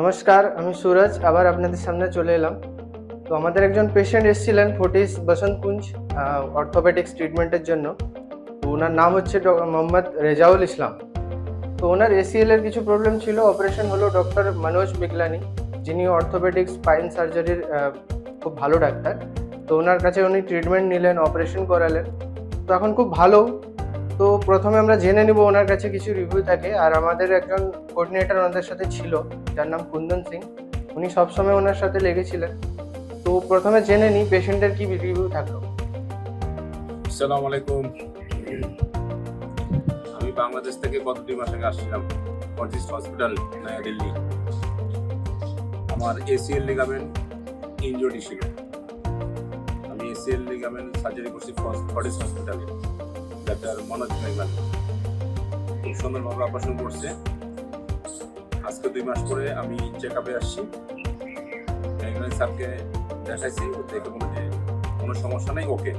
নমস্কার, আমি সুরজ আবার আপনাদের সামনে চলে এলাম। তো আমাদের একজন পেশেন্ট এসেছিলেন ফোর্টিস বসন্তকুঞ্জ অর্থোপেডিক্স ট্রিটমেন্টের জন্য। তো ওনার নাম হচ্ছে মোহাম্মদ রেজাউল ইসলাম। তো ওনার এসিএল এর কিছু প্রবলেম ছিল, অপারেশন হলো ডক্টর মনোজ বিগলানি, যিনি অর্থোপেডিক্স স্পাইন সার্জারির খুব ভালো ডাক্তার। তো ওনার কাছে উনি ট্রিটমেন্ট নিলেন, অপারেশন করালেন। তো এখন খুব ভালো। তো প্রথমে আমরা জেনে নিব ওনার কাছে কিছু রিভিউ থাকে। আর আমাদের একজন কোঅর্ডিনেটর ওনাদের সাথে ছিল, যার নাম কুন্দন সিং। উনি সবসময় ওনার সাথে লেগেছিলেন। তো প্রথমে জেনে নিই পেশেন্টের কি রিভিউ থাকলো। আসসালামু আলাইকুম। আমি বাংলাদেশ থেকে গত 2 মাস আগে আসছিলাম ফর্টিস হসপিটাল, নয়া দিল্লি। আমার এসিএল লিগামেন্ট ইনজুরি ছিল। আমি এসিএল লিগামেন্ট সার্জারি করছি ফর্টিস হসপিটালে, ডাক্তার মনোজ মেঘলানি খুব সুন্দরভাবে অপারেশন করছে। আজকে 2 মাস পরে আমি চেক আপে আসছি। মেঘলানি স্যারকে দেখাইছি, দেখে বলে যে কোনো সমস্যা নেই, ওকে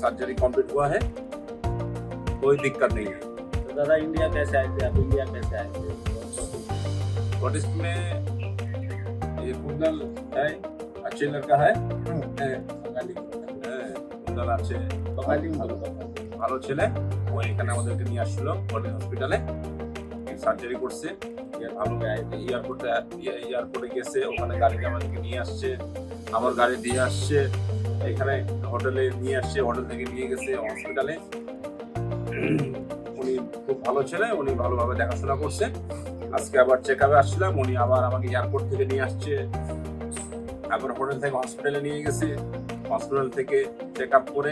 सर्जरी कंप्लीट हुआ है, कोई दिक्कत नहीं है। तो दादा इंडिया कैसे आए थे आप? इंडिया कैसे आए थे? फोर्टिस में ये कुंदन है, अच्छे लड़का है, কুন্দন আছে, ভালো ছেলে। ও এখানে আমাদেরকে নিয়ে আসছিল ফর্টিস হসপিটালে, সার্জারি করছে। ভালো এয়ারপোর্টে গেছে, ওখানে গাড়িতে আমাদেরকে নিয়ে আসছে, আমার গাড়ি দিয়ে আসছে, এখানে হোটেলে নিয়ে আসছে, হোটেল থেকে নিয়ে গেছে হসপিটালে। উনি খুব ভালো ছেলে, উনি ভালোভাবে দেখাশোনা করছে। আজকে আবার চেক আপে আসছিলাম, উনি আবার আমাকে এয়ারপোর্ট থেকে নিয়ে আসছে, আবার হোটেল থেকে হসপিটালে নিয়ে গেছে। হসপিটাল থেকে চেক আপ করে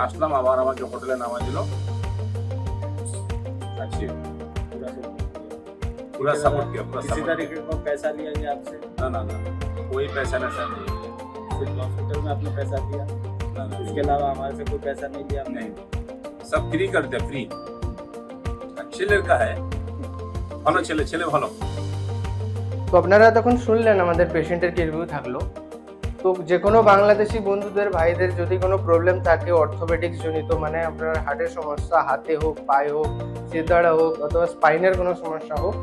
আসলাম, আবার আমাকে হোটেলে নামাই দিল। अच्छा, पूरा सपोर्ट किया, पूरा किसी तरीके का पैसा लिया गया आपसे? ना कोई पैसा ना सर नहीं, सिर्फ हॉस्पिटल में आपने पैसा दिया, ना इसके अलावा हमारे से कोई पैसा नहीं लिया आपने? नहीं, सब फ्री करते, फ्री। अच्छे लड़का है, ভালো ছেলে, ছেলে ভালো। তো আপনারা তখন শুনলেন আমাদের পেশেন্টের কি রিভিউ থাকলো। তো যে কোনো বাংলাদেশি বন্ধুদের ভাইদের যদি কোনো প্রবলেম থাকে অর্থোপেডিক্স জনিত, মানে আপনার হার্টের সমস্যা, হাতে হোক, পায়ে হোক, সিদাড়া হোক, অথবা স্পাইনের কোনো সমস্যা হোক,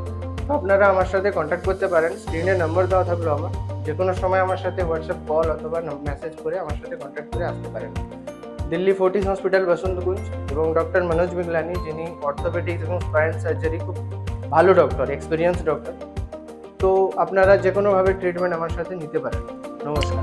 তো আপনারা আমার সাথে কন্ট্যাক্ট করতে পারেন। স্ক্রিনে নাম্বার দেওয়া থাকলো আমার, যে কোনো সময় আমার সাথে হোয়াটসঅ্যাপ কল অথবা মেসেজ করে আমার সাথে কন্ট্যাক্ট করে আসতে পারেন। দিল্লি ফোর্টিস হসপিটাল বসন্তকুঞ্জ এবং ডক্টর মনোজ বিগলানি, যিনি অর্থোপেডিক্স এবং স্পাইন সার্জারি খুব ভালো ডক্টর, এক্সপিরিয়েন্স ডক্টর। তো আপনারা যে কোনোভাবে ট্রিটমেন্ট আমার সাথে নিতে পারেন। নমস্কার।